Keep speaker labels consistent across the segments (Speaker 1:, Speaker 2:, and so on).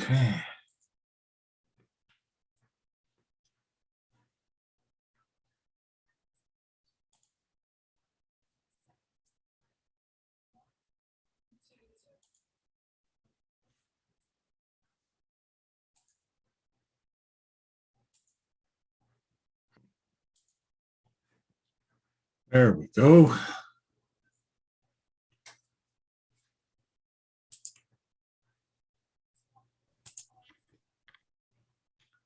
Speaker 1: Okay. There we go.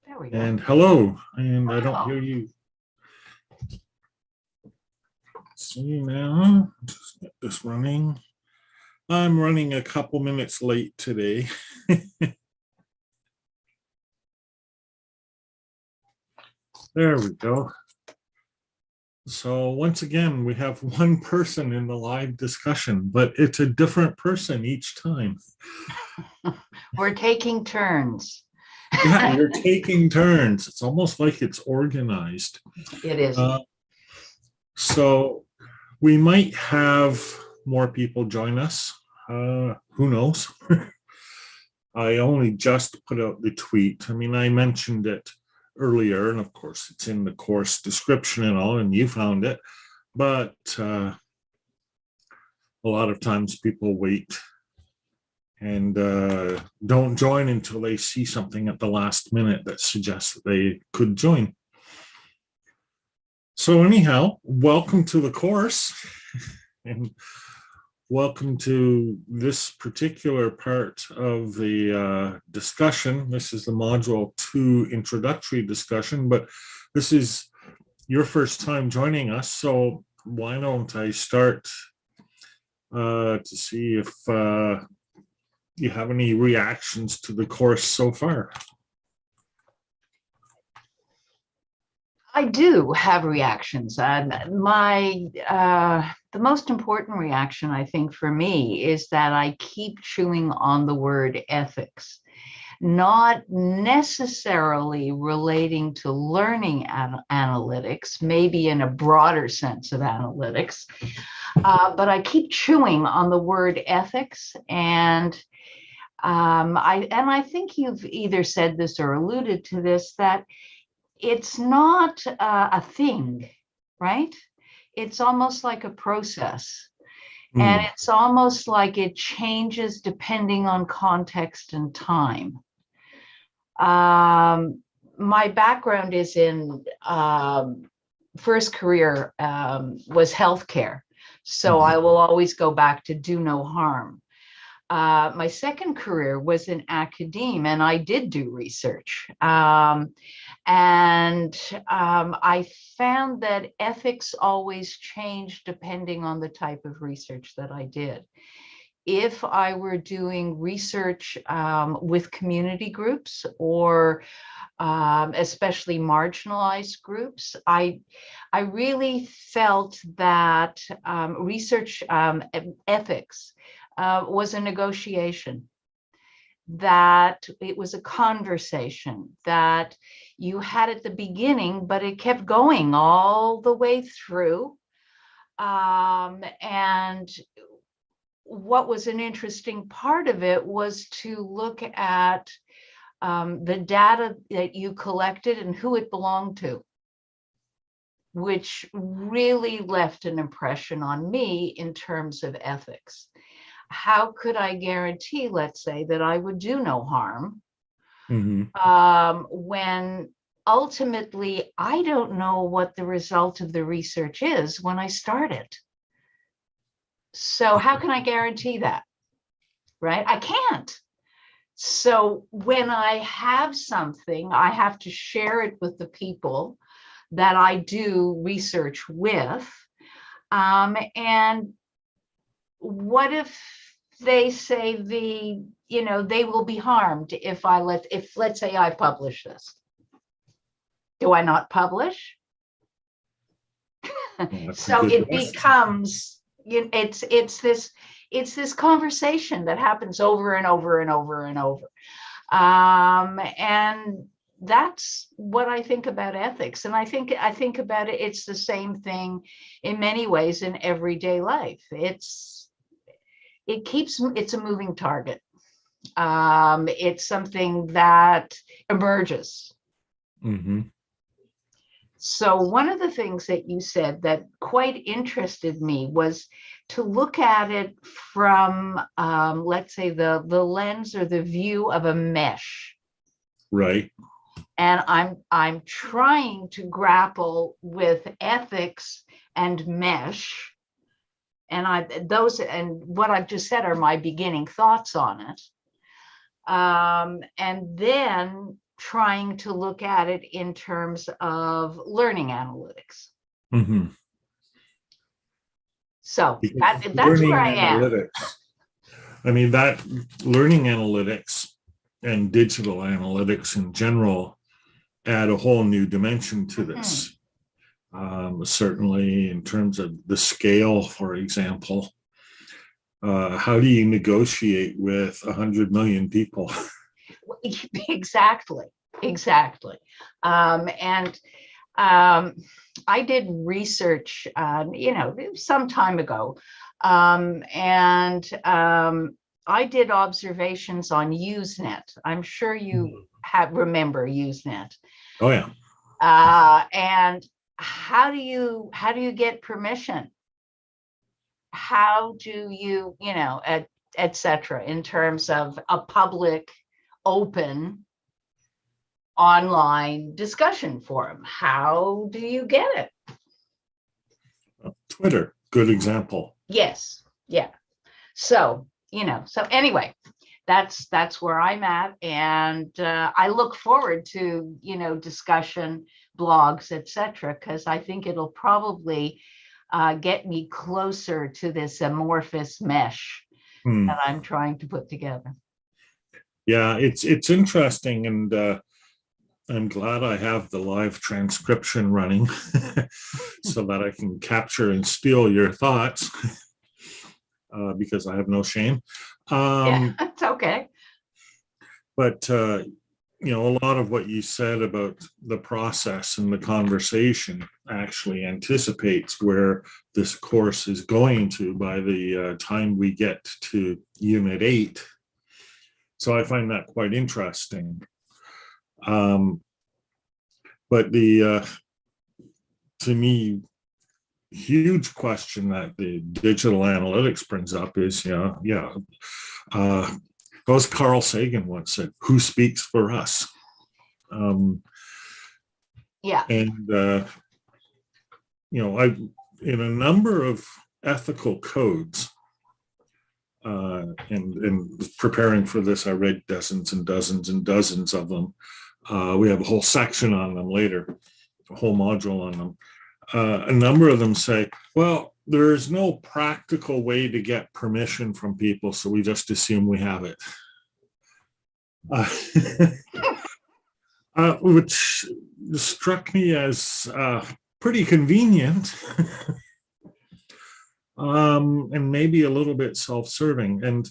Speaker 2: There we go.
Speaker 1: And hello, and I don't hear you. See now, just get this running. I'm running a couple minutes late today. There we go. So once again, we have one person in the live discussion, but it's a different person each time.
Speaker 2: We're taking turns.
Speaker 1: Yeah, you're taking turns. It's almost like it's organized.
Speaker 2: It is.
Speaker 1: So we might have more people join us. Who knows? I only just put out the tweet. I mean, I mentioned it earlier, and of course it's in the course description and all, and you found it. But a lot of times people wait and don't join until they see something at the last minute that suggests that they could join. So anyhow, welcome to the course and welcome to this particular part of the discussion. This is the Module 2 introductory discussion, but this is your first time joining us. So why don't I start to see if you have any reactions to the course so far?
Speaker 2: I do have reactions. The most important reaction, I think, for me is that I keep chewing on the word ethics, not necessarily relating to learning analytics, maybe in a broader sense of analytics, but I keep chewing on the word ethics, and I think you've either said this or alluded to this, that it's not a thing, right? It's almost like a process. And it's almost like it changes depending on context and time. My background is in first career was healthcare. So I will always go back to do no harm. My second career was in academia, and I did do research. I found that ethics always changed depending on the type of research that I did. If I were doing research with community groups or especially marginalized groups, I really felt that research ethics was a negotiation, that it was a conversation that you had at the beginning, but it kept going all the way through. And what was an interesting part of it was to look at the data that you collected and who it belonged to, which really left an impression on me in terms of ethics. How could I guarantee, let's say, that I would do no harm when ultimately I don't know what the result of the research is when I start it? So how can I guarantee that, right? I can't. So when I have something, I have to share it with the people that I do research with. And what if they say they will be harmed if let's say I publish this? Do I not publish? So it becomes, it's this conversation that happens over and over and over and over. And that's what I think about ethics. And I think about it, it's the same thing in many ways in everyday life. It's a moving target. It's something that emerges.
Speaker 1: Mm-hmm.
Speaker 2: So one of the things that you said that quite interested me was to look at it from, let's say, the lens or the view of a mesh.
Speaker 1: Right.
Speaker 2: And I'm trying to grapple with ethics and mesh. And those and what I've just said are my beginning thoughts on it. And then trying to look at it in terms of learning analytics.
Speaker 1: Mm-hmm.
Speaker 2: So that's
Speaker 1: Learning
Speaker 2: where I am.
Speaker 1: analytics. I mean, that learning analytics and digital analytics in general add a whole new dimension to this. Certainly in terms of the scale, for example. How do you negotiate with 100 million people?
Speaker 2: Exactly. I did research, some time ago, I did observations on Usenet. I'm sure you remember Usenet.
Speaker 1: Oh yeah.
Speaker 2: And how do you get permission? How do you, et cetera, in terms of a public, open, online discussion forum? How do you get it?
Speaker 1: Twitter, good example.
Speaker 2: Yes. Yeah. So, so anyway, that's where I'm at. And I look forward to, discussion, blogs, et cetera, because I think it'll probably get me closer to this amorphous mesh that I'm trying to put together.
Speaker 1: Yeah, it's interesting, and I'm glad I have the live transcription running so that I can capture and steal your thoughts because I have no shame.
Speaker 2: Yeah, it's okay.
Speaker 1: But a lot of what you said about the process and the conversation actually anticipates where this course is going to by the time we get to Unit 8. So I find that quite interesting. But the, to me, huge question that the digital analytics brings up is, as Carl Sagan once said, who speaks for us?
Speaker 2: Yeah.
Speaker 1: And, I in a number of ethical codes, and preparing for this, I read dozens and dozens and dozens of them. We have a whole section on them later, a whole module on them. A number of them say, well, there's no practical way to get permission from people, so we just assume we have it. Which struck me as pretty convenient and maybe a little bit self-serving. And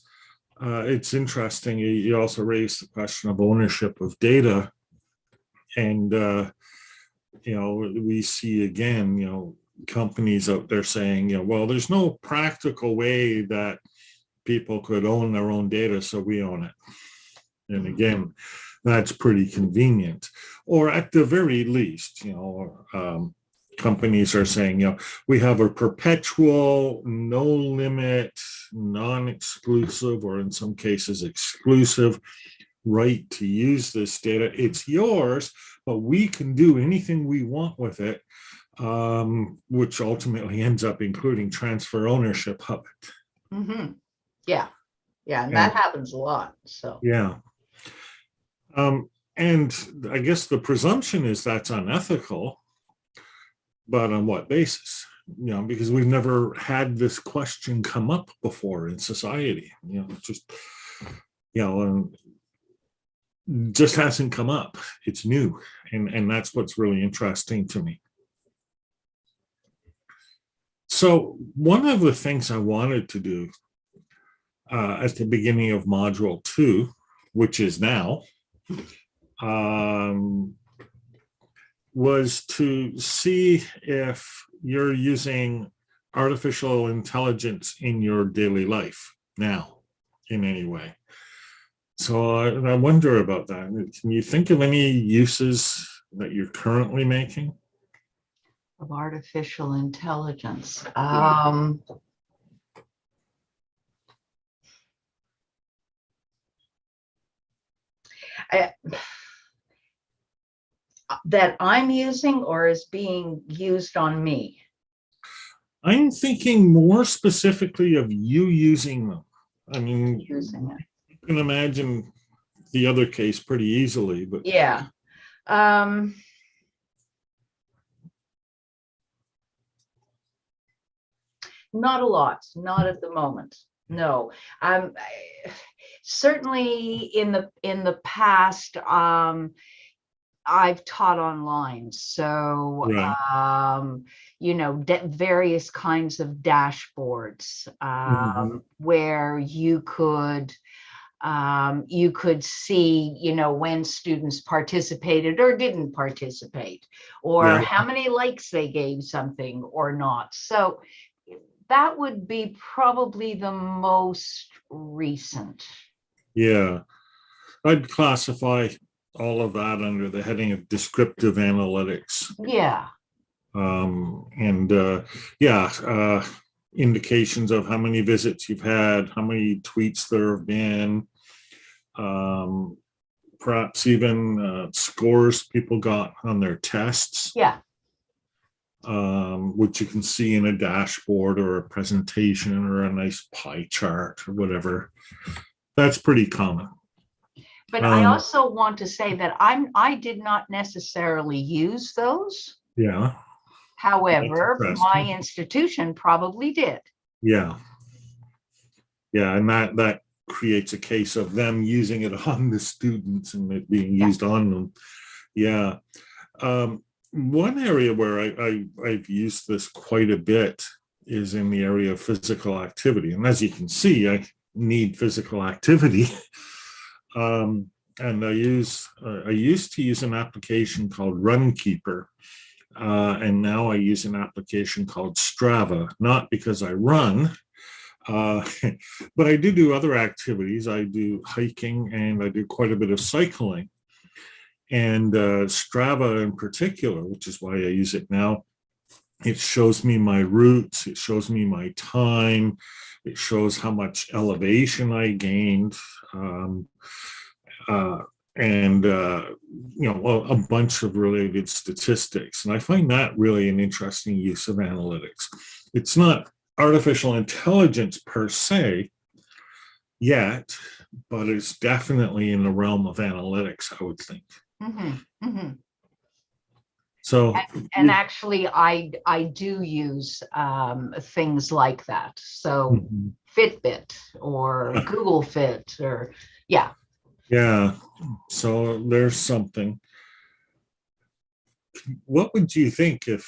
Speaker 1: it's interesting, you also raised the question of ownership of data. And, we see again, companies out there saying, well, there's no practical way that people could own their own data, so we own it. And again, that's pretty convenient. Or at the very least, companies are saying, we have a perpetual, no limit, non-exclusive, or in some cases exclusive right to use this data. It's yours, but we can do anything we want with it, which ultimately ends up including transfer ownership of it.
Speaker 2: Mm-hmm. Yeah. And that happens a lot. So
Speaker 1: yeah. And I guess the presumption is that's unethical, but on what basis? Because we've never had this question come up before in society. Just hasn't come up. It's new, and that's what's really interesting to me. So one of the things I wanted to do at the beginning of Module 2, which is now, was to see if you're using artificial intelligence in your daily life now in any way. So I wonder about that. Can you think of any uses that you're currently making?
Speaker 2: Of artificial intelligence. I- that I'm using or is being used on me?
Speaker 1: I'm thinking more specifically of you using them. I mean,
Speaker 2: Using it.
Speaker 1: you can imagine the other case pretty easily, but
Speaker 2: Yeah. Not a lot, not at the moment. No. Certainly in the past, I've taught online, so
Speaker 1: right.
Speaker 2: various kinds of dashboards
Speaker 1: Mhm.
Speaker 2: where you could see, when students participated or didn't participate, or
Speaker 1: Yeah,
Speaker 2: how many likes they gave something or not. So that would be probably the most recent.
Speaker 1: yeah. I'd classify all of that under the heading of descriptive analytics.
Speaker 2: Yeah.
Speaker 1: And yeah, indications of how many visits you've had, how many tweets there have been, um, perhaps even scores people got on their tests,
Speaker 2: Yeah.
Speaker 1: which you can see in a dashboard or a presentation or a nice pie chart or whatever. That's pretty common.
Speaker 2: But I also want to say that I did not necessarily use those.
Speaker 1: Yeah.
Speaker 2: However, my institution probably did.
Speaker 1: Yeah. Yeah. And that creates a case of them using it on the students and it being used on them. Yeah. One area where I've used this quite a bit is in the area of physical activity. And as you can see, I need physical activity. And I used to use an application called Runkeeper. And now I use an application called Strava, not because I run, but I do other activities. I do hiking and I do quite a bit of cycling. And Strava in particular, which is why I use it now, it shows me my routes, it shows me my time, it shows how much elevation I gained, and a bunch of related statistics. And I find that really an interesting use of analytics. It's not artificial intelligence per se yet, but it's definitely in the realm of analytics, I would think.
Speaker 2: Mm-hmm, mm-hmm.
Speaker 1: So,
Speaker 2: and actually, I do use things like that. So Fitbit or Google Fit, or yeah.
Speaker 1: Yeah. So there's something. What would you think if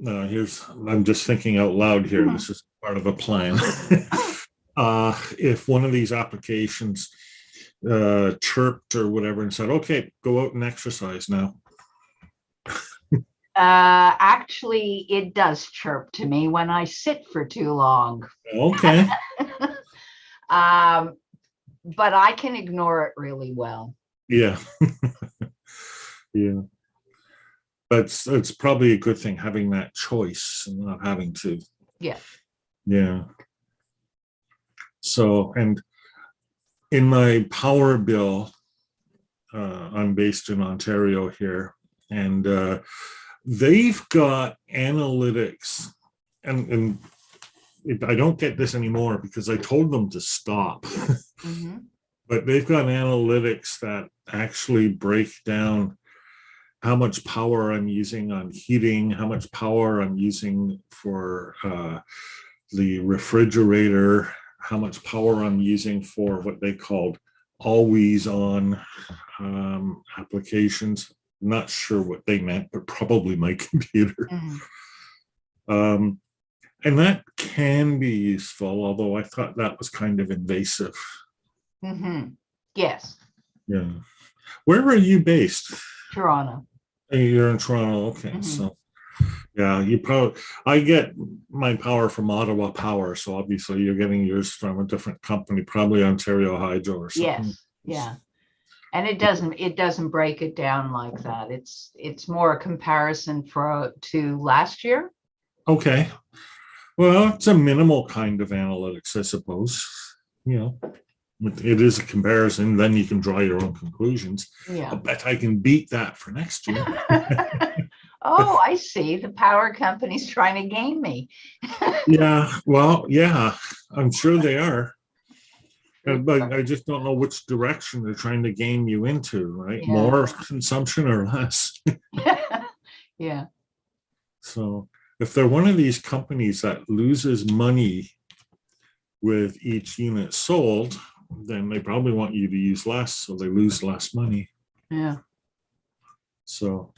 Speaker 1: I'm just thinking out loud here. This is part of a plan. If one of these applications chirped or whatever and said, okay, go out and exercise now.
Speaker 2: Actually, it does chirp to me when I sit for too long.
Speaker 1: Okay.
Speaker 2: But I can ignore it really well.
Speaker 1: Yeah. Yeah. But it's probably a good thing having that choice and not having to.
Speaker 2: Yeah.
Speaker 1: Yeah. So, and in my power bill, I'm based in Ontario here, and they've got analytics, and I don't get this anymore because I told them to stop. Mm-hmm. But they've got analytics that actually break down how much power I'm using on heating, how much power I'm using for the refrigerator, how much power I'm using for what they called always on applications. I'm not sure what they meant, but probably my computer. Mm-hmm. And that can be useful, although I thought that was kind of invasive.
Speaker 2: Mm-hmm. Yes.
Speaker 1: Yeah. Where are you based?
Speaker 2: Toronto.
Speaker 1: You're in Toronto. Okay. Mm-hmm. So yeah, I get my power from Ottawa Power. So obviously you're getting yours from a different company, probably Ontario Hydro or something.
Speaker 2: Yes. Yeah. And it doesn't break it down like that. It's more a comparison to last year.
Speaker 1: Okay. Well, it's a minimal kind of analytics, I suppose. You know, it is a comparison. Then you can draw your own conclusions.
Speaker 2: Yeah.
Speaker 1: I'll bet I can beat that for next year.
Speaker 2: Oh, I see. The power company's trying to game me.
Speaker 1: Yeah. Well, yeah, I'm sure they are. But I just don't know which direction they're trying to game you into, right?
Speaker 2: Yeah.
Speaker 1: More consumption or less.
Speaker 2: Yeah.
Speaker 1: So if they're one of these companies that loses money with each unit sold, then they probably want you to use less, so they lose less money.
Speaker 2: Yeah.
Speaker 1: So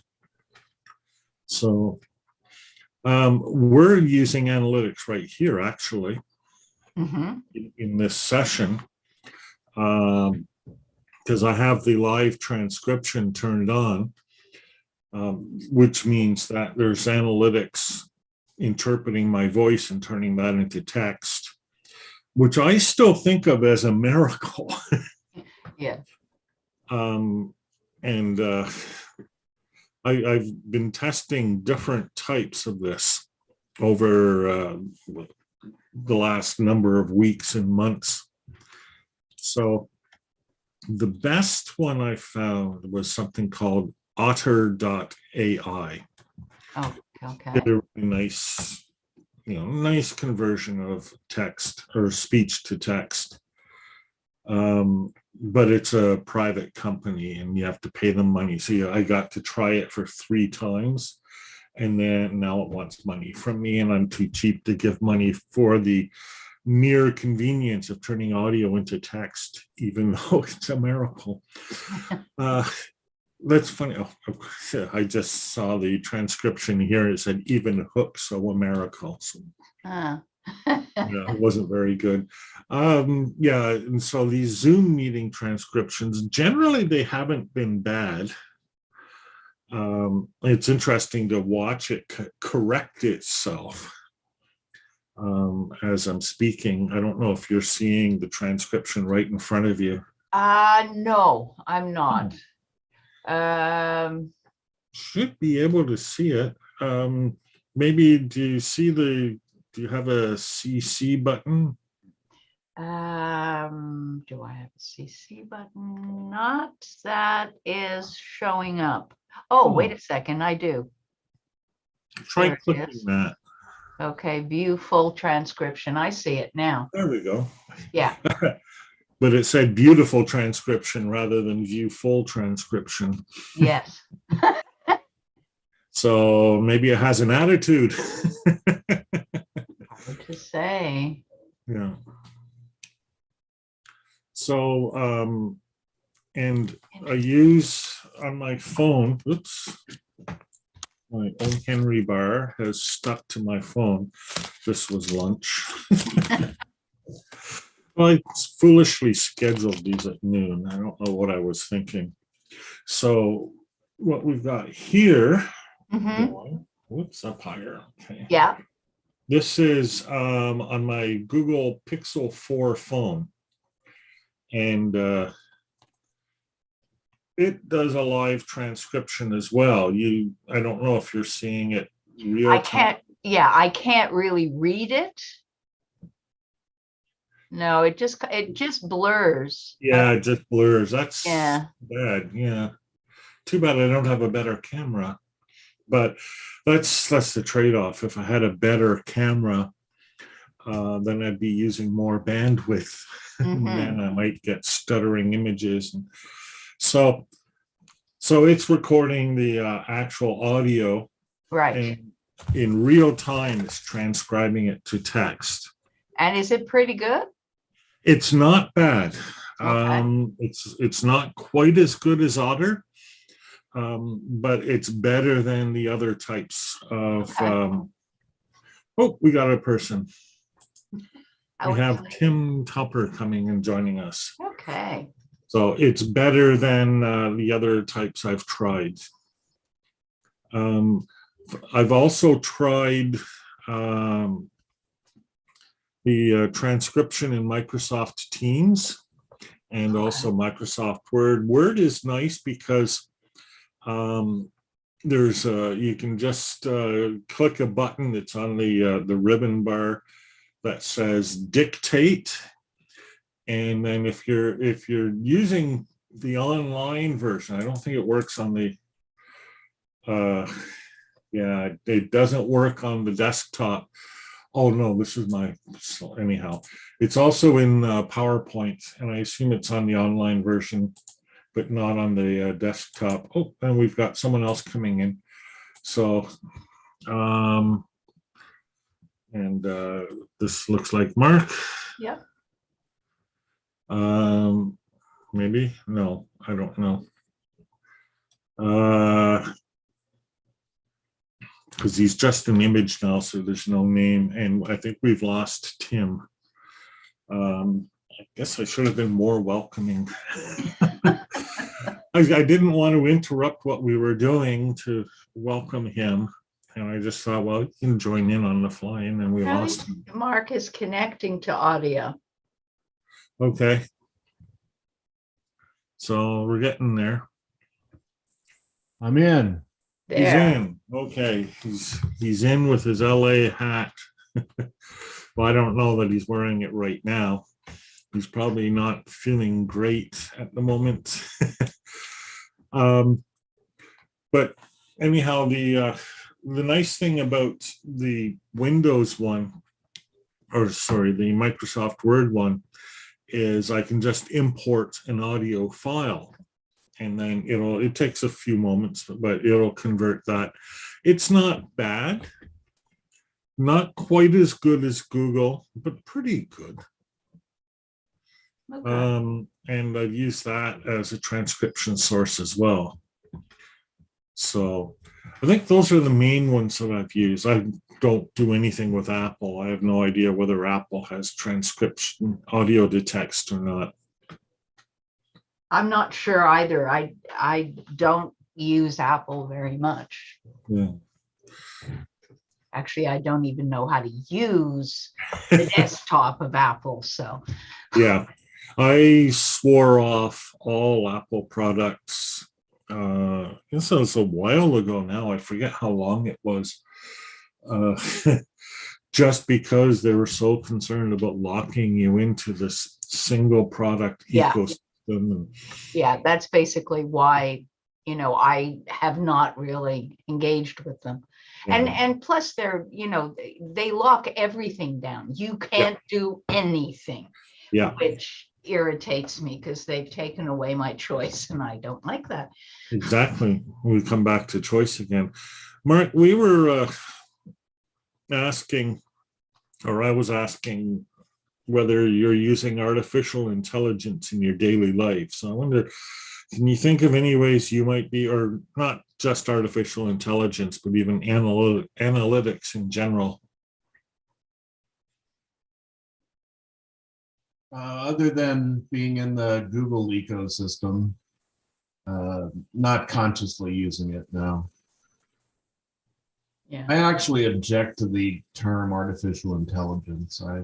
Speaker 1: we're using analytics right here, actually, in this session, because I have the live transcription turned on, which means that there's analytics interpreting my voice and turning that into text, which I still think of as a miracle.
Speaker 2: Yeah.
Speaker 1: And I've been testing different types of this over the last number of weeks and months. So the best one I found was something called otter.ai.
Speaker 2: Oh, okay.
Speaker 1: Did a really nice, nice conversion of text or speech to text. But it's a private company and you have to pay them money. So I got to try it for 3 times. And then now it wants money from me, and I'm too cheap to give money for the mere convenience of turning audio into text, even though it's a miracle. That's funny. Oh, I just saw the transcription here. It said even hooks are a miracle. So, yeah, it wasn't very good. Yeah, and so these Zoom meeting transcriptions, generally they haven't been bad. It's interesting to watch it correct itself as I'm speaking. I don't know if you're seeing the transcription right in front of you.
Speaker 2: No, I'm not.
Speaker 1: Should be able to see it. Maybe do you have a CC button?
Speaker 2: Do I have a CC button? Not that is showing up. Oh, wait a second, I do.
Speaker 1: Try clicking that.
Speaker 2: Okay, view full transcription. I see it now.
Speaker 1: There we go.
Speaker 2: Yeah.
Speaker 1: But it said beautiful transcription rather than view full transcription.
Speaker 2: Yes.
Speaker 1: So maybe it has an attitude.
Speaker 2: Hard to say.
Speaker 1: Yeah. So, and I use on my phone, oops, my own Henry bar has stuck to my phone. This was lunch. Well, I foolishly scheduled these at noon. I don't know what I was thinking. So what we've got here, whoops, up higher. Okay.
Speaker 2: Yeah.
Speaker 1: This is on my Google Pixel 4 phone. And it does a live transcription as well. I don't know if you're seeing it real time.
Speaker 2: I can't really read it. No, it just blurs.
Speaker 1: Yeah, it just blurs. That's
Speaker 2: bad.
Speaker 1: Yeah. Too bad I don't have a better camera. But that's the trade-off. If I had a better camera, then I'd be using more bandwidth. And then I might get stuttering images. And so it's recording the actual audio.
Speaker 2: Right.
Speaker 1: And in real time, it's transcribing it to text.
Speaker 2: And is it pretty good?
Speaker 1: It's not bad.
Speaker 2: Okay.
Speaker 1: It's not quite as good as Otter, but it's better than the other types of. Oh, we got a person. We have Tim Tupper coming and joining us.
Speaker 2: Okay.
Speaker 1: So it's better than the other types I've tried. I've also tried the transcription in Microsoft Teams, and
Speaker 2: Okay.
Speaker 1: also Microsoft Word. Word is nice because there's you can just click a button that's on the ribbon bar that says dictate, and then if you're using the online version, I don't think it works on the yeah, it doesn't work on the desktop. Oh no, this is my, so anyhow, it's also in PowerPoint, and I assume it's on the online version, but not on the desktop. Oh, and we've got someone else coming in. So, and this looks like Mark.
Speaker 2: Yep.
Speaker 1: Maybe, no, I don't know. Because he's just an image now, so there's no name. And I think we've lost Tim. I guess I should have been more welcoming. I didn't want to interrupt what we were doing to welcome him. And I just thought, well, you can join in on the fly, and then we lost him.
Speaker 2: Mark is connecting to audio.
Speaker 1: Okay. So we're getting there.
Speaker 3: I'm in.
Speaker 2: There.
Speaker 1: He's in. Okay. He's in with his LA hat. Well, I don't know that he's wearing it right now. He's probably not feeling great at the moment. But anyhow, the nice thing about the Windows one, or sorry, the Microsoft Word one, is I can just import an audio file, and then it takes a few moments, but it'll convert that. It's not bad, not quite as good as Google, but pretty good.
Speaker 2: Okay.
Speaker 1: And I've used that as a transcription source as well. So I think those are the main ones that I've used. I don't do anything with Apple. I have no idea whether Apple has transcription audio to text or not.
Speaker 2: I'm not sure either. I don't use Apple very much.
Speaker 1: Yeah.
Speaker 2: Actually, I don't even know how to use the desktop of Apple. So
Speaker 1: Yeah. I swore off all Apple products. This was a while ago now. I forget how long it was. Just because they were so concerned about locking you into this single product
Speaker 2: Yeah.
Speaker 1: ecosystem.
Speaker 2: yeah, that's basically why, I have not really engaged with them. And plus they're, they lock everything down. You can't do anything.
Speaker 1: Yeah.
Speaker 2: Which irritates me because they've taken away my choice, and I don't like that.
Speaker 1: Exactly. We come back to choice again. Mark, we were asking, or I was asking, whether you're using artificial intelligence in your daily life. So I wonder, can you think of any ways you might be, or not just artificial intelligence, but even analytics in general?
Speaker 3: Other than being in the Google ecosystem, not consciously using it now.
Speaker 2: Yeah.
Speaker 3: I actually object to the term artificial intelligence. I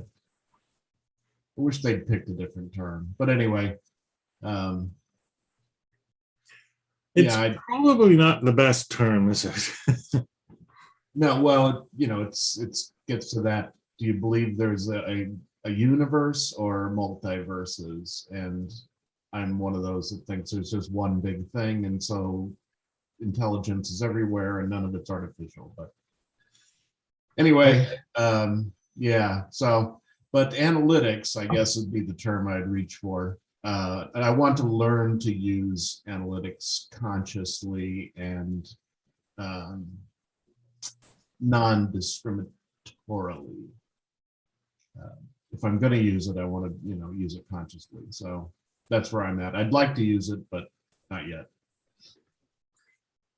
Speaker 3: wish they'd picked a different term. But anyway,
Speaker 1: It's
Speaker 3: yeah,
Speaker 1: probably not the best term, is it?
Speaker 3: no, well, it's gets to that. Do you believe there's a universe or multiverses? And I'm one of those that thinks there's just one big thing, and so intelligence is everywhere and none of it's artificial. But anyway, yeah, so, but analytics, I guess, would be the term I'd reach for. And I want to learn to use analytics consciously and non-discriminatorily. If I'm going to use it, I want to, use it consciously. So that's where I'm at. I'd like to use it, but not yet.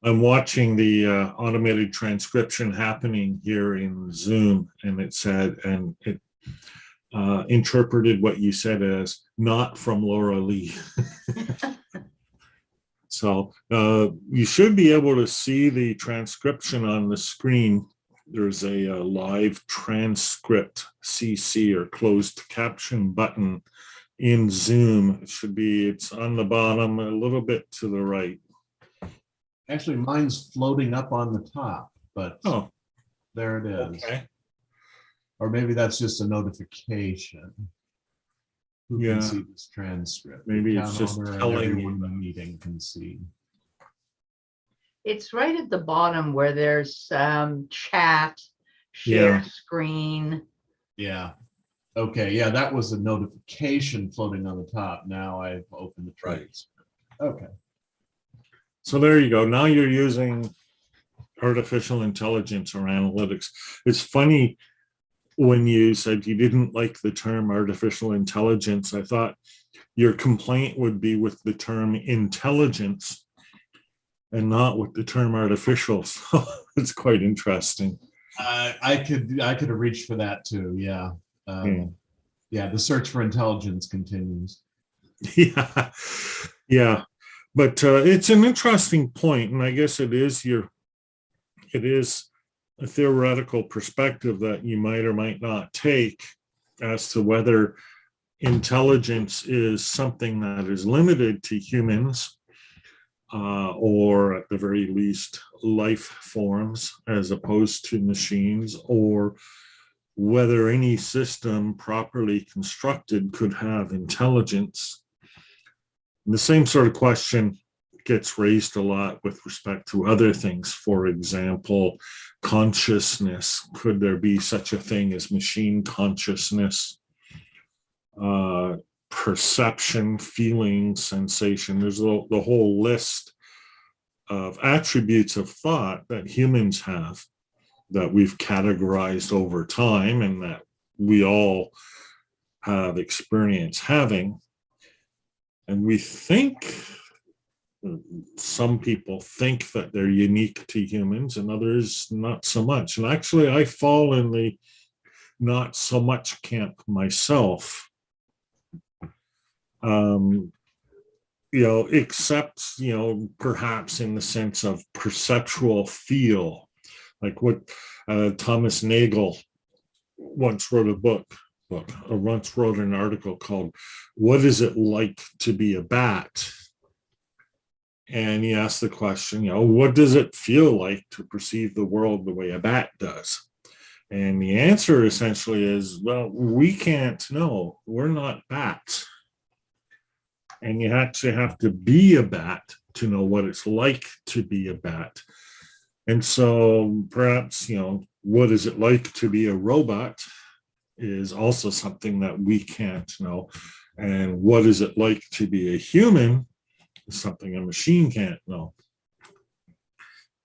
Speaker 1: I'm watching the automated transcription happening here in Zoom, and it said, and it interpreted what you said as not from Laura Lee. So you should be able to see the transcription on the screen. There's a live transcript CC or closed caption button in Zoom. It should be, it's on the bottom, a little bit to the right.
Speaker 3: Actually, mine's floating up on the top, but
Speaker 1: Oh,
Speaker 3: there it is.
Speaker 1: okay.
Speaker 3: Or maybe that's just a notification. Who
Speaker 1: Yeah.
Speaker 3: can see this transcript?
Speaker 1: Maybe
Speaker 3: The
Speaker 1: it's
Speaker 3: town
Speaker 1: just
Speaker 3: owner and
Speaker 1: telling
Speaker 3: everyone
Speaker 1: you
Speaker 3: in the
Speaker 1: that.
Speaker 3: meeting can see.
Speaker 2: It's right at the bottom where there's chat,
Speaker 1: Yeah.
Speaker 2: share screen.
Speaker 3: Yeah. Okay. Yeah, that was a notification floating on the top. Now I've opened the
Speaker 1: Right.
Speaker 3: transcript. Okay.
Speaker 1: So there you go. Now you're using artificial intelligence or analytics. It's funny, when you said you didn't like the term artificial intelligence, I thought your complaint would be with the term intelligence and not with the term artificial. So it's quite interesting.
Speaker 3: I could have reached for that too. Yeah. Yeah. The search for intelligence continues.
Speaker 1: Yeah. Yeah. But it's an interesting point, and I guess it is a theoretical perspective that you might or might not take as to whether intelligence is something that is limited to humans, or at the very least life forms as opposed to machines, or whether any system properly constructed could have intelligence. And the same sort of question gets raised a lot with respect to other things. For example, consciousness. Could there be such a thing as machine consciousness? Perception, feeling, sensation. There's the whole list of attributes of thought that humans have that we've categorized over time and that we all have experience having. And we think, some people think that they're unique to humans and others not so much. And actually, I fall in the not so much camp myself. Except, perhaps in the sense of perceptual feel, like what Thomas Nagel once wrote once wrote an article called "What Is It Like to Be a Bat?" And he asked the question, what does it feel like to perceive the world the way a bat does? And the answer essentially is, well, we can't know. We're not bats. And you actually have to be a bat to know what it's like to be a bat. And so perhaps, what is it like to be a robot is also something that we can't know. And what is it like to be a human is something a machine can't know.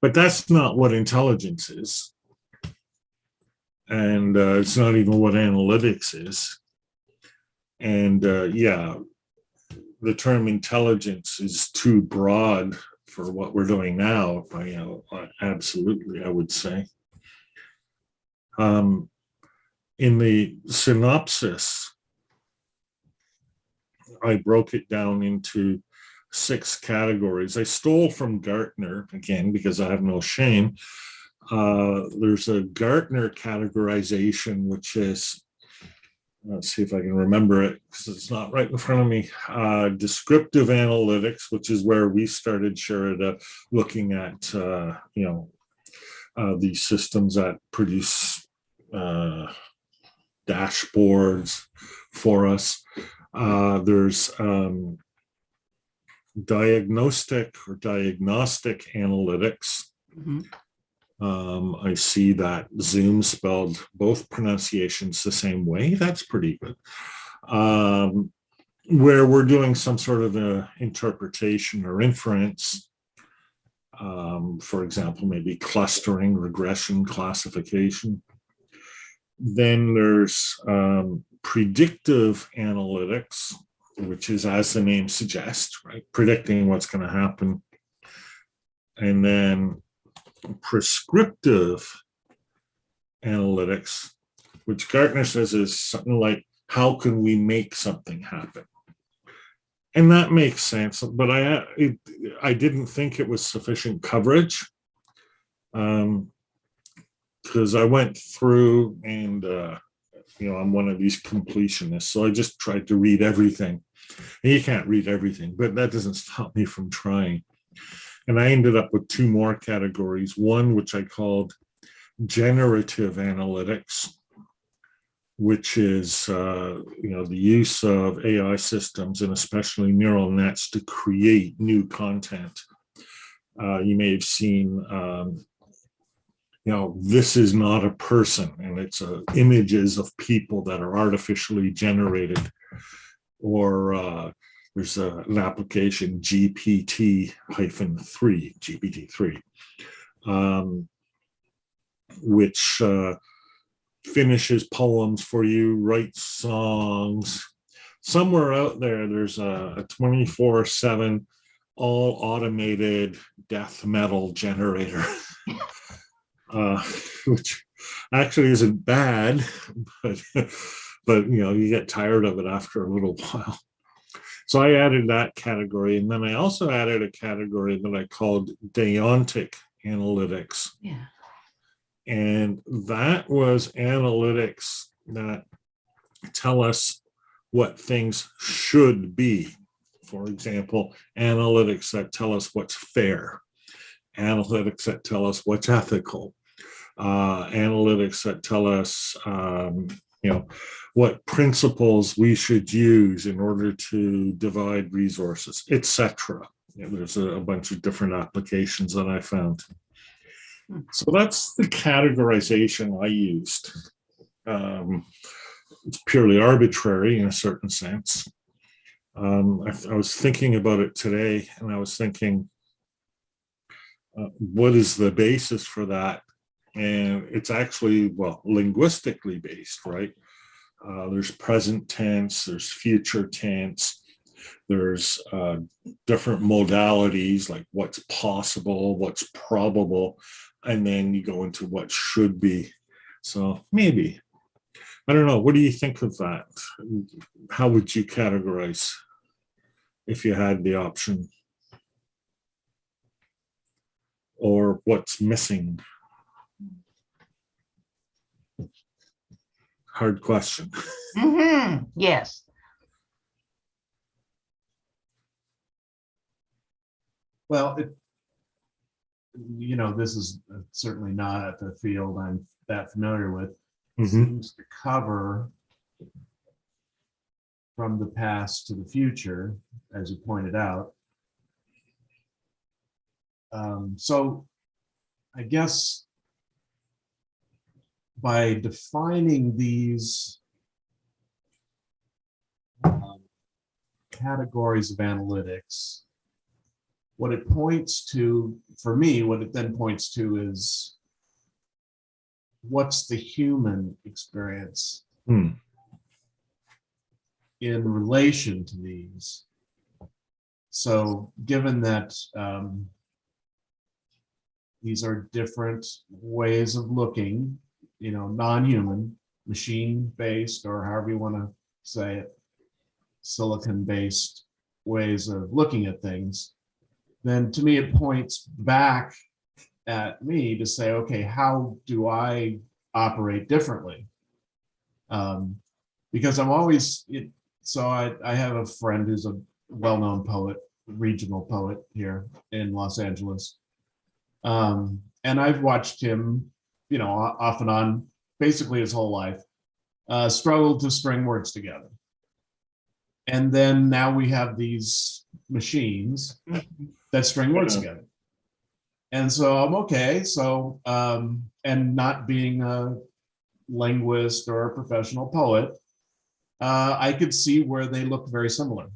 Speaker 1: But that's not what intelligence is. And it's not even what analytics is. And the term intelligence is too broad for what we're doing now. Absolutely, I would say. In the synopsis, I broke it down into 6 categories. I stole from Gartner, again, because I have no shame. There's a Gartner categorization, which is, let's see if I can remember it because it's not right in front of me. Descriptive Analytics, which is where we started Sherida looking at, these systems that produce dashboards for us. There's diagnostic analytics.
Speaker 2: Mm-hmm.
Speaker 1: I see that Zoom spelled both pronunciations the same way. That's pretty good. Where we're doing some sort of a interpretation or inference. For example, maybe clustering, regression, classification. Then there's predictive analytics, which is, as the name suggests, right, predicting what's going to happen. And then prescriptive analytics, which Gartner says is something like, how can we make something happen? And that makes sense, but I didn't think it was sufficient coverage, because I went through and I'm one of these completionists, so I just tried to read everything. And you can't read everything, but that doesn't stop me from trying. And I ended up with two more categories. One, which I called generative analytics, which is the use of AI systems and especially neural nets to create new content. You may have seen, this is not a person, and it's images of people that are artificially generated. Or there's an application, GPT-3, which finishes poems for you, writes songs. Somewhere out there's a 24/7 all automated death metal generator, which actually isn't bad, but you get tired of it after a little while. So I added that category, and then I also added a category that I called deontic analytics.
Speaker 2: Yeah.
Speaker 1: And that was analytics that tell us what things should be. For example, analytics that tell us what's fair, analytics that tell us what's ethical, analytics that tell us, what principles we should use in order to divide resources, etc. There's a bunch of different applications that I found. So that's the categorization I used. It's purely arbitrary in a certain sense. I was thinking about it today, and I was thinking, what is the basis for that? And it's actually, linguistically based, right? There's present tense, there's future tense, there's different modalities like what's possible, what's probable, and then you go into what should be. So maybe, I don't know, what do you think of that? How would you categorize if you had the option? Or what's missing? Hard question.
Speaker 2: Mm-hmm. Yes.
Speaker 3: Well, this is certainly not the field I'm that familiar with. Seems to cover from the past to the future, as you pointed out. So I guess by defining these categories of analytics, what it points to, for me, what it then points to is what's the human experience in relation to these. So given that these are different ways of looking, non-human, machine-based, or however you want to say it, silicon-based ways of looking at things, then to me it points back at me to say, okay, how do I operate differently? Because I'm always, I have a friend who's a well-known poet, regional poet here in Los Angeles. And I've watched him, off and on, basically his whole life, struggle to string words together. And then now we have these machines that string words together. And so I'm okay. So, and not being a linguist or a professional poet, I could see where they look very similar.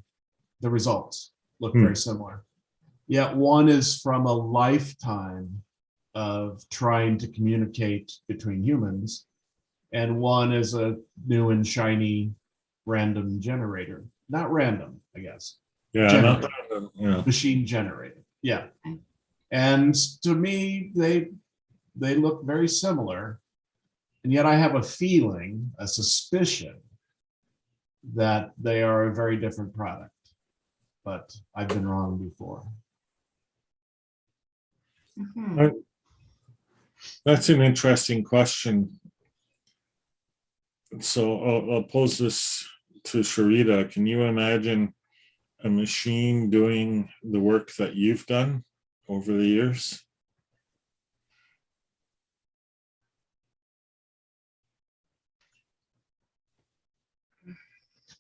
Speaker 3: The results look very similar. Yet one is from a lifetime of trying to communicate between humans, and one is a new and shiny random generator. Not random, I guess.
Speaker 1: Yeah, not random. Yeah.
Speaker 3: Machine generated. Yeah. And to me, they look very similar. And yet I have a feeling, a suspicion, that they are a very different product. But I've been wrong before.
Speaker 1: That's an interesting question. So I'll pose this to Sharita. Can you imagine a machine doing the work that you've done over the years?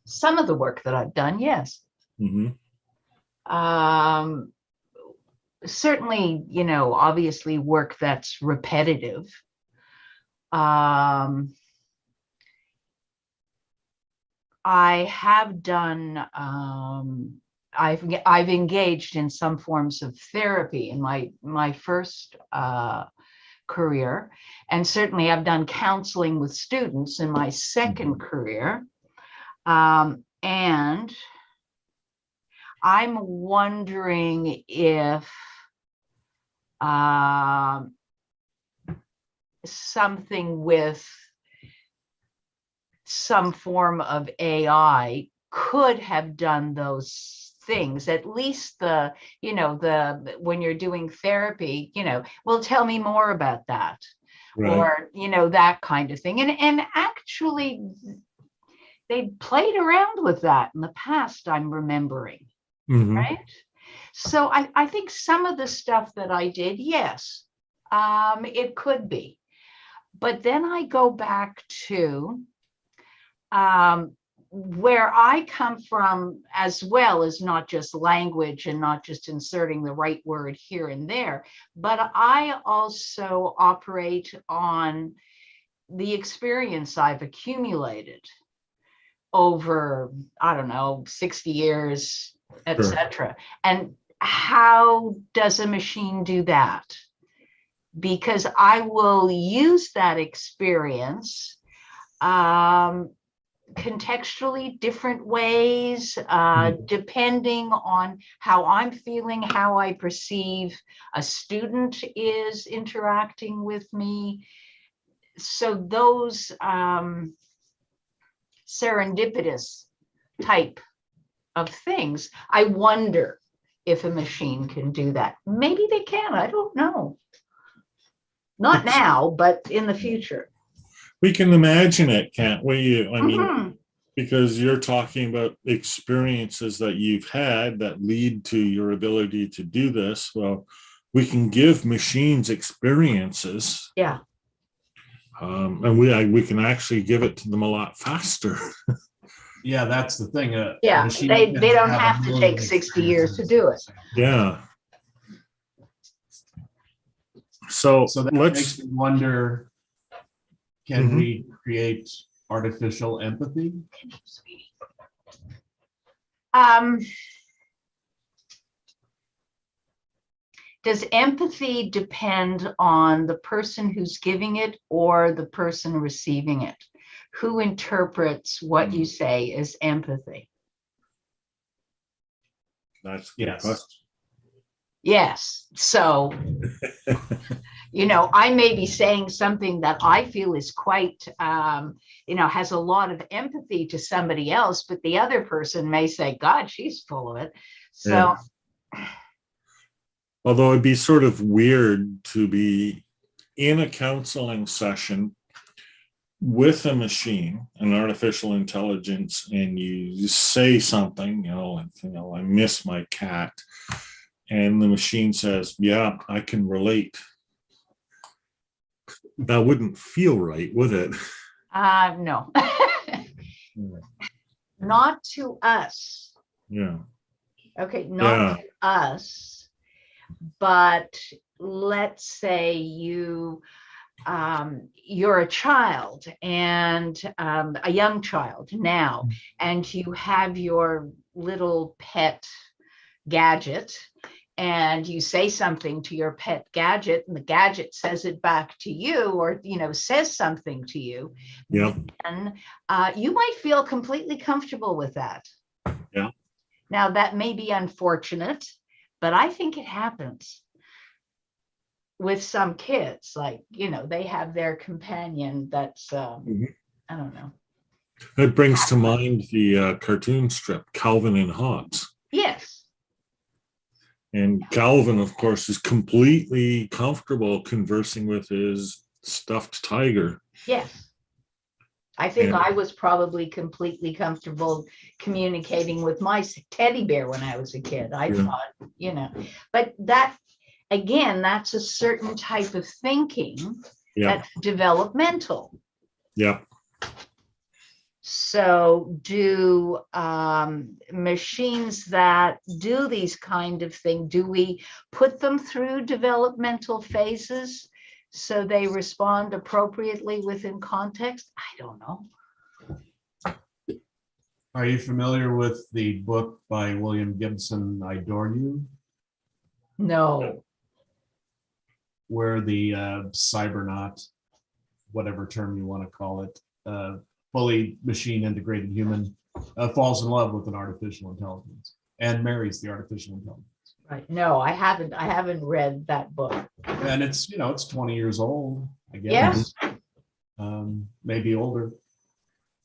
Speaker 2: Some of the work that I've done, yes.
Speaker 1: Mm-hmm.
Speaker 2: Certainly, obviously work that's repetitive. I have done, I've engaged in some forms of therapy in my first career, and certainly I've done counseling with students in my second career. And I'm wondering if something with some form of AI could have done those things. At least when you're doing therapy, well, tell me more about that. Right. Or, that kind of thing. And actually, they played around with that in the past, I'm remembering. Mm-hmm. Right? So I think some of the stuff that I did, yes, it could be. But then I go back to where I come from, as well as not just language and not just inserting the right word here and there, but I also operate on the experience I've accumulated over, 60 years, etc. Sure. And how does a machine do that? Because I will use that experience contextually different ways, depending on how I'm feeling, how I perceive a student is interacting with me. So those serendipitous type of things, I wonder if a machine can do that. Maybe they can, I don't know. Not now, but in the future.
Speaker 1: We can imagine it, can't we? I mean, because you're talking about experiences that you've had that lead to your ability to do this. Well, we can give machines experiences.
Speaker 2: Yeah.
Speaker 1: And we can actually give it to them a lot faster.
Speaker 3: Yeah, that's the thing.
Speaker 2: Yeah, they don't have to take 60 years to do it.
Speaker 1: Yeah. So
Speaker 3: that makes me wonder, can we create artificial empathy?
Speaker 2: Does empathy depend on the person who's giving it or the person receiving it? Who interprets what you say as empathy?
Speaker 1: That's a good question.
Speaker 2: Yes. So, I may be saying something that I feel is quite, has a lot of empathy to somebody else, but the other person may say, God, she's full of it. So,
Speaker 1: although it'd be sort of weird to be in a counseling session with a machine, an artificial intelligence, and you say something, I miss my cat. And the machine says, yeah, I can relate. That wouldn't feel right, would it?
Speaker 2: No. Not to us.
Speaker 1: Yeah.
Speaker 2: Okay, not to us. But let's say you're a child, and a young child now, and you have your little pet gadget, and you say something to your pet gadget, and the gadget says it back to you, or says something to you.
Speaker 1: Yeah.
Speaker 2: And you might feel completely comfortable with that.
Speaker 1: Yeah.
Speaker 2: Now that may be unfortunate, but I think it happens with some kids. Like, they have their companion that's I don't know.
Speaker 1: It brings to mind the cartoon strip Calvin and Hobbes.
Speaker 2: Yes.
Speaker 1: And Calvin, of course, is completely comfortable conversing with his stuffed tiger.
Speaker 2: Yes. I think
Speaker 1: And-
Speaker 2: I was probably completely comfortable communicating with my teddy bear when I was a kid. I
Speaker 1: Yeah.
Speaker 2: thought, but that, again, that's a certain type of thinking
Speaker 1: Yeah,
Speaker 2: that's developmental.
Speaker 1: yeah.
Speaker 2: So do machines that do these kind of things, do we put them through developmental phases so they respond appropriately within context? I don't know.
Speaker 3: Are you familiar with the book by William Gibson, I Adore You,
Speaker 2: No.
Speaker 3: where the cybernaut, whatever term you want to call it, fully machine integrated human, falls in love with an artificial intelligence and marries the artificial intelligence?
Speaker 2: Right. No, I haven't read that book.
Speaker 3: And it's, it's 20 years old, I guess. Maybe older.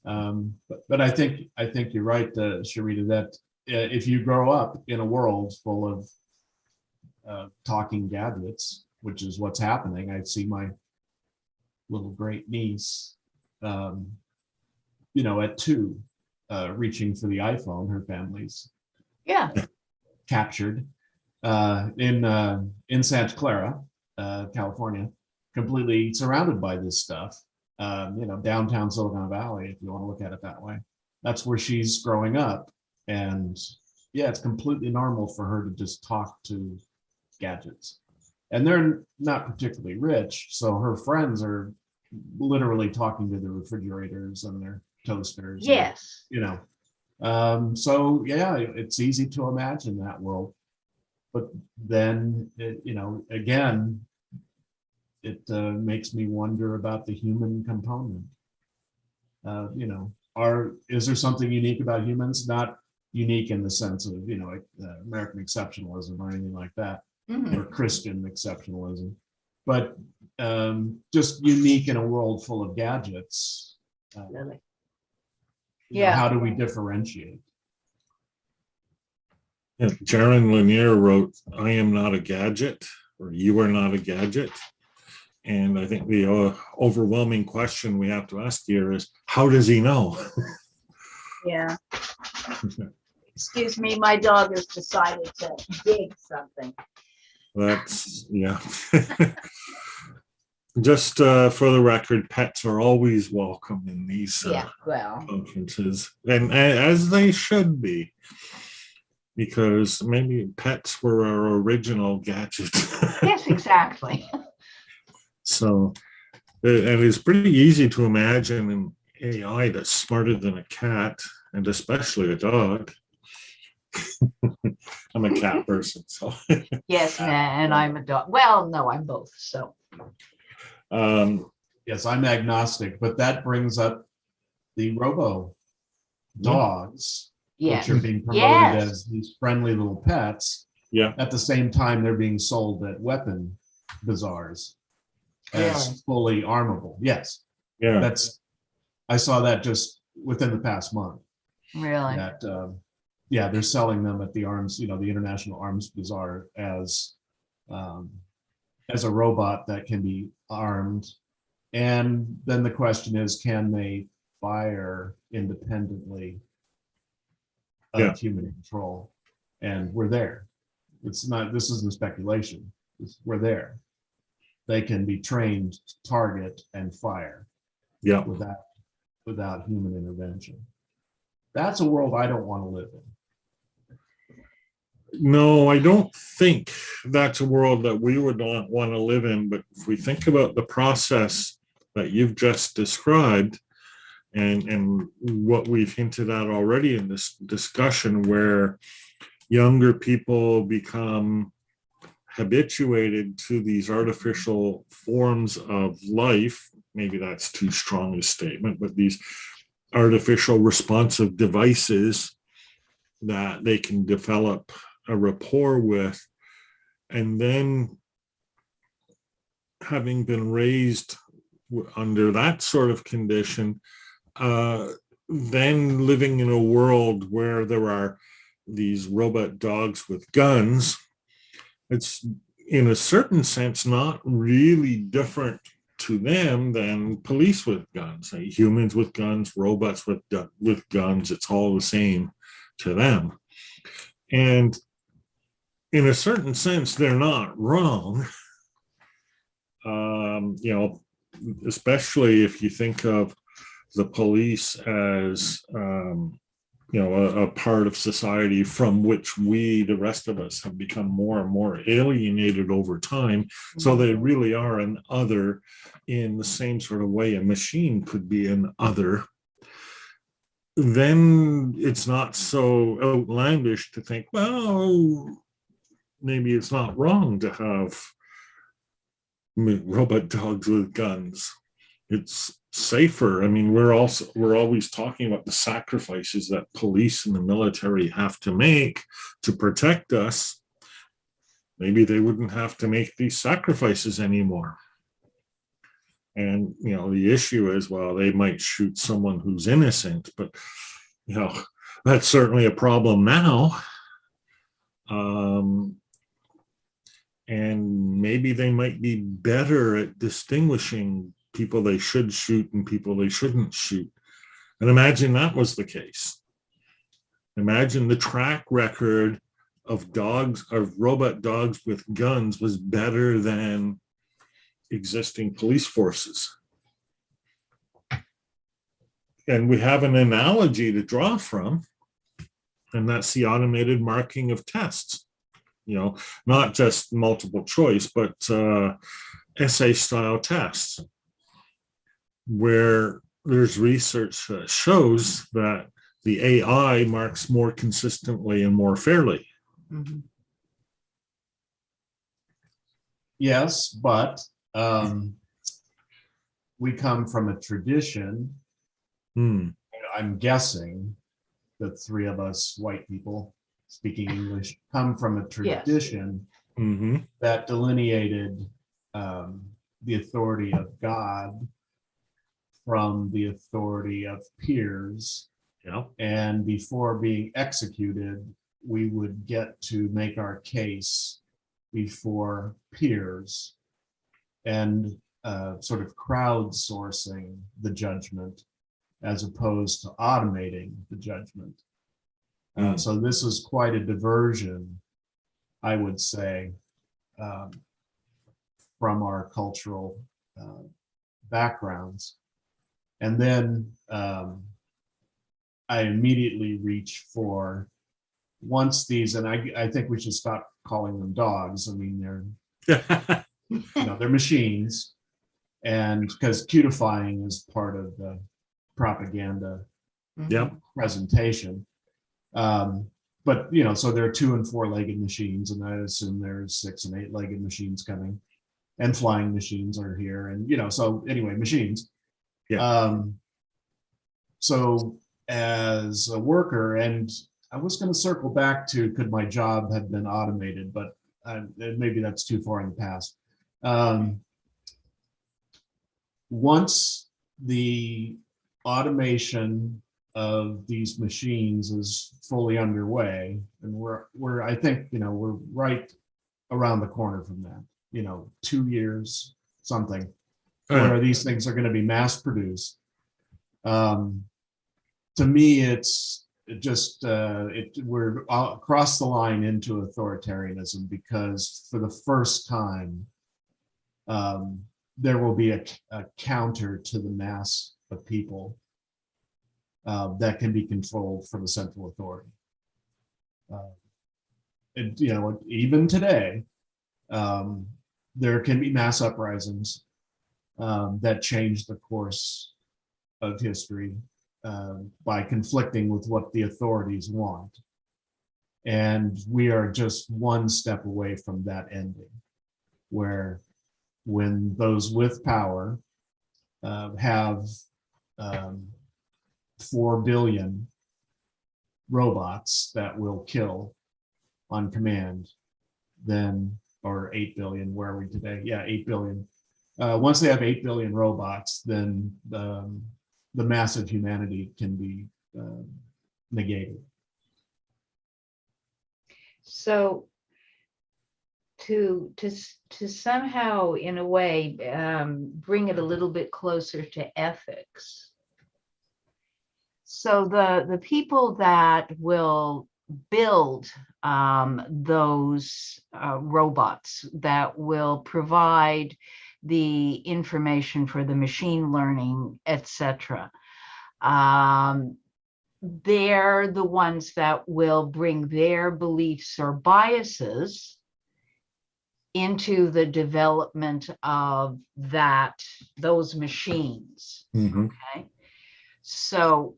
Speaker 3: But I think you're right, Sharita, that if you grow up in a world full of talking gadgets, which is what's happening. I see my little great niece, at 2, reaching for the iPhone. Her family's
Speaker 2: Yeah.
Speaker 3: captured in Santa Clara, California, completely surrounded by this stuff. Downtown Silicon Valley, if you want to look at it that way. That's where she's growing up. And yeah, it's completely normal for her to just talk to gadgets. And they're not particularly rich, so her friends are literally talking to the refrigerators and their toasters.
Speaker 2: Yes.
Speaker 3: So yeah, it's easy to imagine that world. But then, again, it makes me wonder about the human component. Is there something unique about humans? Not unique in the sense of, American exceptionalism or anything like that, or Christian exceptionalism, but just unique in a world full of gadgets.
Speaker 2: Really?
Speaker 3: How do we differentiate?
Speaker 1: Yeah, Jaron Lanier wrote, "I am not a gadget," or "You are not a gadget." And I think the overwhelming question we have to ask here is, how does he know?
Speaker 2: Yeah. Excuse me, my dog has decided to dig something.
Speaker 1: That's, yeah. Just for the record, pets are always welcome in these conferences, and as they should be, because maybe pets were our original gadget.
Speaker 2: Yes, exactly.
Speaker 1: So, and it's pretty easy to imagine an AI that's smarter than a cat, and especially a dog. I'm a cat person, so.
Speaker 2: Yes, and I'm a dog. Well, no, I'm both. So.
Speaker 3: Yes, I'm agnostic, but that brings up the robo dogs, which are being promoted as these friendly little pets.
Speaker 1: Yeah.
Speaker 3: At the same time, they're being sold at weapon bazaars as fully armable. Yes.
Speaker 1: Yeah.
Speaker 3: I saw that just within the past month.
Speaker 2: Really?
Speaker 3: That they're selling them at the arms, the International Arms Bazaar as a robot that can be armed. And then the question is, can they fire independently of human control? And we're there. This isn't speculation. We're there. They can be trained to target and fire without human intervention. That's a world I don't want to live in.
Speaker 1: No, I don't think that's a world that we would not want to live in. But if we think about the process that you've just described, and what we've hinted at already in this discussion, where younger people become habituated to these artificial forms of life, maybe that's too strong a statement, but these artificial responsive devices that they can develop a rapport with, and then having been raised under that sort of condition, then living in a world where there are these robot dogs with guns, it's in a certain sense not really different to them than police with guns. Like humans with guns, robots with guns, it's all the same to them. And in a certain sense, they're not wrong. You know, especially if you think of the police as you know, a part of society from which we, the rest of us, have become more and more alienated over time. So they really are an other in the same sort of way a machine could be an other. Then it's not so outlandish to think, well, maybe it's not wrong to have robot dogs with guns. It's safer. I mean, we're always talking about the sacrifices that police and the military have to make to protect us. Maybe they wouldn't have to make these sacrifices anymore. And, you know, the issue is, well, they might shoot someone who's innocent, but, you know, that's certainly a problem now. And maybe they might be better at distinguishing people they should shoot and people they shouldn't shoot. And imagine that was the case. Imagine the track record of robot dogs with guns was better than existing police forces. And we have an analogy to draw from, and that's the automated marking of tests. You know, not just multiple choice, but essay style tests, where there's research that shows that the AI marks more consistently and more fairly.
Speaker 2: Mhm.
Speaker 3: Yes, but we come from a tradition. I'm guessing the three of us white people speaking English come from a tradition that delineated the authority of God from the authority of peers.
Speaker 1: Yeah.
Speaker 3: And before being executed, we would get to make our case before peers and sort of crowdsourcing the judgment as opposed to automating the judgment. So this is quite a diversion, I would say, from our cultural backgrounds. And then I immediately reach for, once these, and I think we should stop calling them dogs. I mean, they're they're machines, and because cutifying is part of the propaganda presentation. But so there are 2- and 4-legged machines, and I assume there's 6- and 8-legged machines coming, and flying machines are here, and so anyway, machines. So as a worker, and I was going to circle back to, could my job have been automated, but maybe that's too far in the past. Once the automation of these machines is fully underway, and we're I think we're right around the corner from that, 2 years something, where these things are going to be mass produced. To me, we're across the line into authoritarianism, because for the first time there will be a counter to the mass of people that can be controlled from a central authority. Even today, there can be mass uprisings that change the course of history by conflicting with what the authorities want. And we are just one step away from that ending, where when those with power have 4 billion robots that will kill on command, then, or 8 billion, where are we today? Yeah, 8 billion. Once they have 8 billion robots, then the mass of humanity can be negated.
Speaker 2: So to somehow, in a way, bring it a little bit closer to ethics. So the people that will build those robots that will provide the information for the machine learning, etc. They're the ones that will bring their beliefs or biases into the development of those machines.
Speaker 1: Mm-hmm.
Speaker 2: Okay. So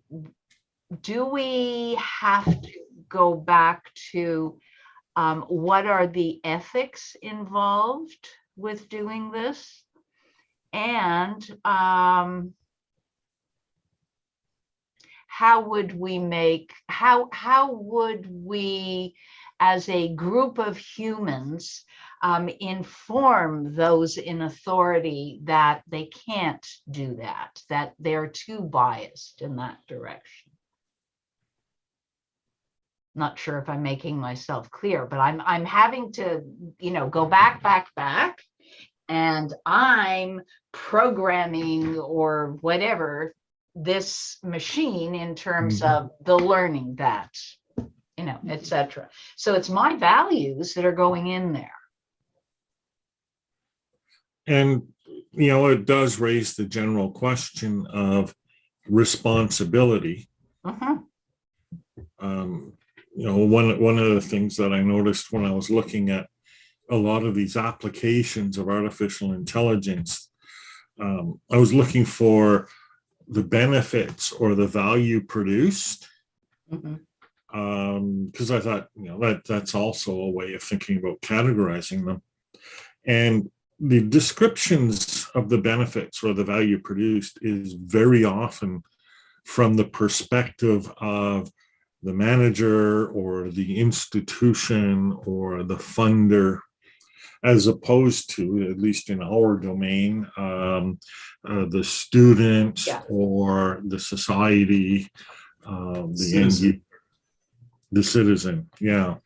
Speaker 2: do we have to go back to what are the ethics involved with doing this? And how would we, as a group of humans, inform those in authority that they can't do that they're too biased in that direction? Not sure if I'm making myself clear, but I'm having to, go back, and I'm programming or whatever this machine in terms of the learning that, etc. So it's my values that are going in there.
Speaker 1: And, it does raise the general question of responsibility.
Speaker 2: Mhm.
Speaker 1: One of the things that I noticed when I was looking at a lot of these applications of artificial intelligence, I was looking for the benefits or the value produced, because I thought, that's also a way of thinking about categorizing them. And the descriptions of the benefits or the value produced is very often from the perspective of the manager or the institution or the funder, as opposed to, at least in our domain, the student or the society, the citizen. Yeah.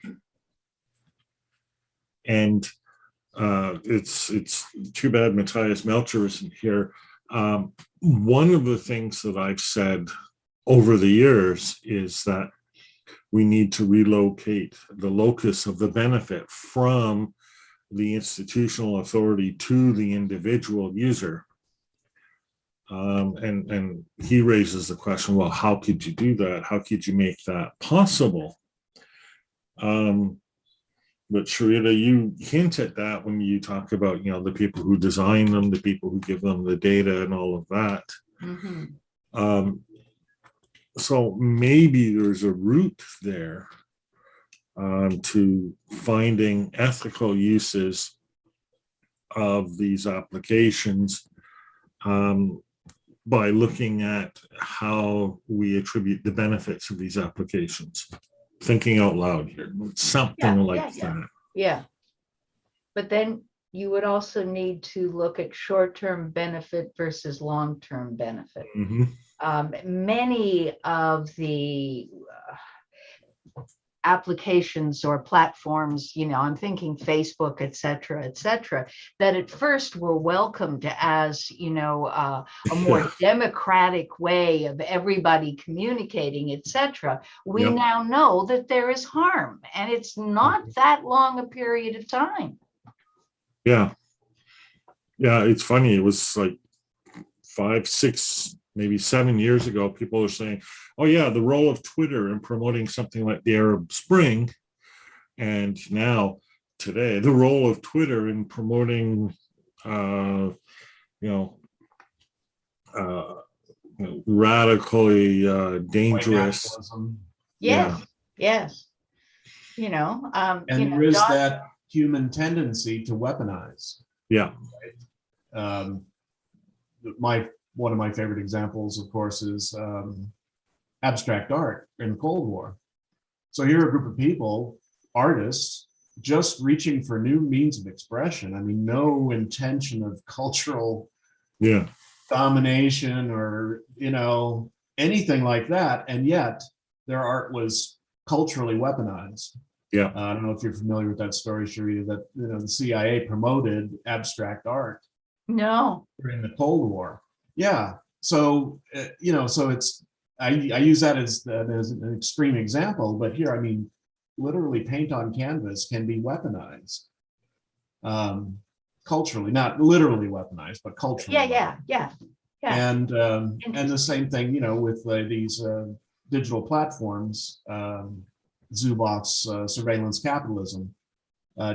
Speaker 1: And it's too bad Matthias Melcher isn't here. One of the things that I've said over the years is that we need to relocate the locus of the benefit from the institutional authority to the individual user. And he raises the question, well, how could you do that? How could you make that possible? But Sharita, you hint at that when you talk about, the people who design them, the people who give them the data and all of that. So maybe there's a route there to finding ethical uses of these applications by looking at how we attribute the benefits of these applications. Thinking out loud here, something like that.
Speaker 2: Yeah. But then you would also need to look at short-term benefit versus long-term benefit. Many of the applications or platforms, I'm thinking Facebook, et cetera, that at first were welcomed as, a more democratic way of everybody communicating, et cetera. We now know that there is harm, and it's not that long a period of time. Yeah, it's funny. It was like 5, 6, maybe 7 years ago, people are saying, oh yeah, the role of Twitter in promoting something like the Arab Spring. And now today, the role of Twitter in promoting, radically dangerous.
Speaker 3: Yes.
Speaker 2: And
Speaker 3: there is that human tendency to weaponize.
Speaker 1: Yeah.
Speaker 3: One of my favorite examples, of course, is abstract art in the Cold War. So here are a group of people, artists, just reaching for new means of expression. I mean, no intention of cultural domination or, anything like that. And yet their art was culturally weaponized.
Speaker 1: Yeah.
Speaker 3: I don't know if you're familiar with that story, Sharia, that the CIA promoted abstract art
Speaker 2: No.
Speaker 3: during the Cold War. Yeah. So so I use that as an extreme example, but here, I mean, literally paint on canvas can be weaponized. Culturally, not literally weaponized, but culturally.
Speaker 2: Yeah.
Speaker 3: And the same thing, with these digital platforms. Zuboff's Surveillance Capitalism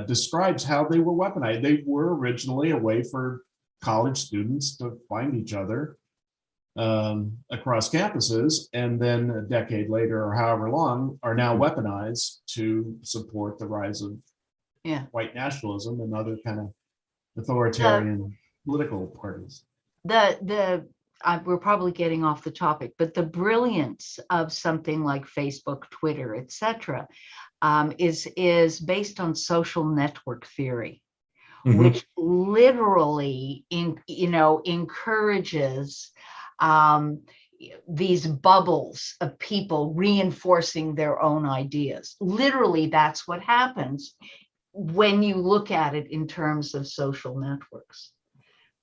Speaker 3: describes how they were weaponized. They were originally a way for college students to find each other across campuses, and then a decade later, or however long, are now weaponized to support the rise of white nationalism and other kind of authoritarian political parties.
Speaker 2: We're probably getting off the topic, but the brilliance of something like Facebook, Twitter, etc., is based on social network theory, which literally encourages these bubbles of people reinforcing their own ideas. Literally, that's what happens when you look at it in terms of social networks.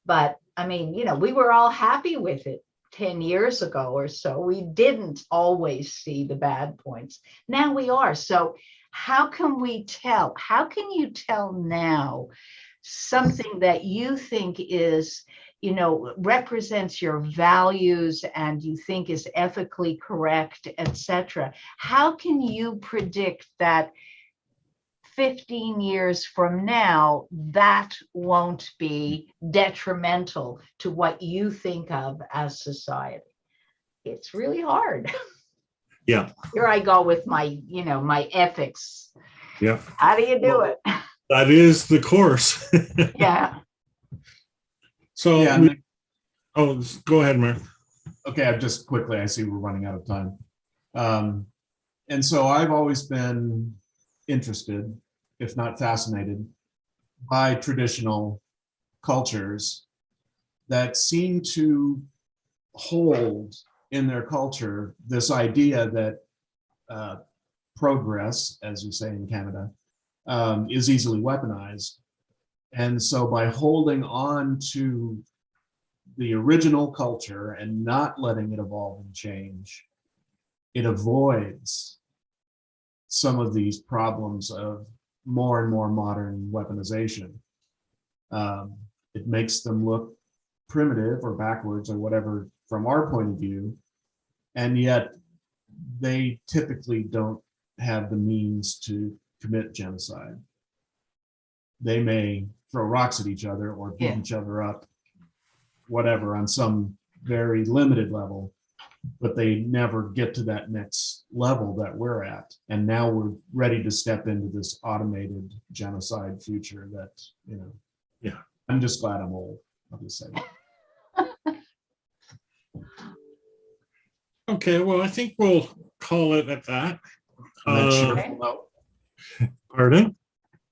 Speaker 2: But I mean, we were all happy with it 10 years ago or so. We didn't always see the bad points. Now we are. So how can we tell? How can you tell now something that you think is, represents your values and you think is ethically correct, etc.? How can you predict that 15 years from now, that won't be detrimental to what you think of as society? It's really hard.
Speaker 1: Yeah.
Speaker 2: Here I go with my, my ethics.
Speaker 1: Yeah.
Speaker 2: How do you do it?
Speaker 1: That is the course.
Speaker 2: Yeah.
Speaker 1: So, go ahead, Mark.
Speaker 3: Okay, I see we're running out of time. And so I've always been interested, if not fascinated, by traditional cultures that seem to hold in their culture this idea that progress, as you say in Canada, is easily weaponized. And so by holding on to the original culture and not letting it evolve and change, it avoids some of these problems of more and more modern weaponization. It makes them look primitive or backwards or whatever from our point of view, and yet they typically don't have the means to commit genocide. They may throw rocks at each other or beat each other up, whatever, on some very limited level, but they never get to that next level that we're at. And now we're ready to step into this automated genocide future that, I'm just glad I'm old, I'll just say.
Speaker 1: Okay, well, I think we'll call it at that.
Speaker 3: On that cheerful note.
Speaker 1: Pardon?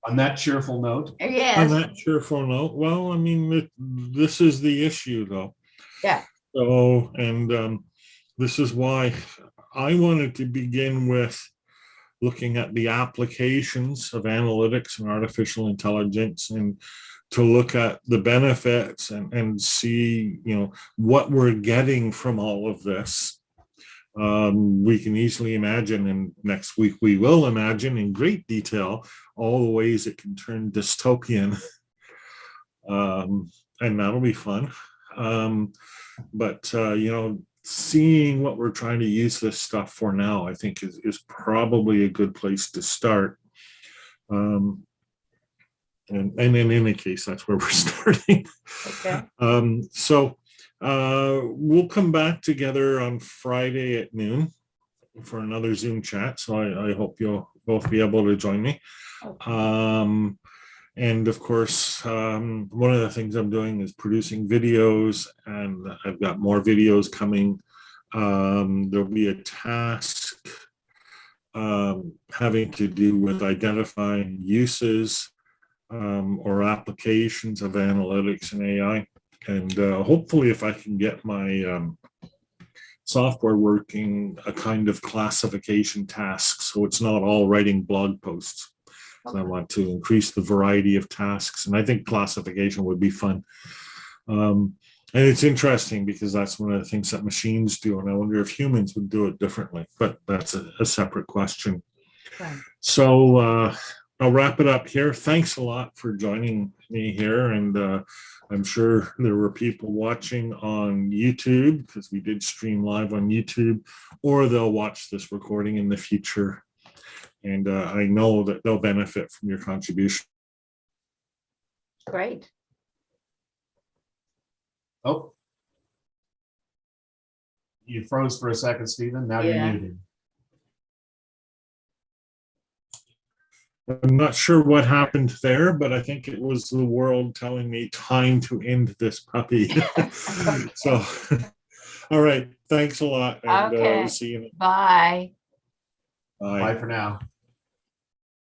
Speaker 3: On that cheerful note.
Speaker 2: Yes.
Speaker 1: On that cheerful note. Well, I mean, this is the issue, though.
Speaker 2: Yeah.
Speaker 1: So, and this is why I wanted to begin with looking at the applications of analytics and artificial intelligence, and to look at the benefits and see, what we're getting from all of this. We can easily imagine, and next week we will imagine in great detail all the ways it can turn dystopian, and that'll be fun. But seeing what we're trying to use this stuff for now, I think is probably a good place to start. And in any case, that's where we're starting.
Speaker 2: Okay.
Speaker 1: So we'll come back together on Friday at noon for another Zoom chat. So I hope you'll both be able to join me. Okay. And of course, one of the things I'm doing is producing videos, and I've got more videos coming. There'll be a task having to do with identifying uses or applications of analytics and AI. And hopefully, if I can get my software working a kind of classification task. So it's not all writing blog posts. So I want to increase the variety of tasks. And I think classification would be fun. And it's interesting because that's one of the things that machines do. And I wonder if humans would do it differently, but that's a separate question.
Speaker 2: Right.
Speaker 1: So I'll wrap it up here. Thanks a lot for joining me here. And I'm sure there were people watching on YouTube because we did stream live on YouTube, or they'll watch this recording in the future. And I know that they'll benefit from your contribution.
Speaker 2: Great.
Speaker 3: Oh, you froze for a second, Stephen. Now
Speaker 2: Yeah.
Speaker 3: you're muted.
Speaker 1: I'm not sure what happened there, but I think it was the world telling me time to end this puppy. So, all right. Thanks a lot. And
Speaker 2: Okay.
Speaker 1: see you.
Speaker 2: Bye.
Speaker 1: Bye.
Speaker 3: Bye for now.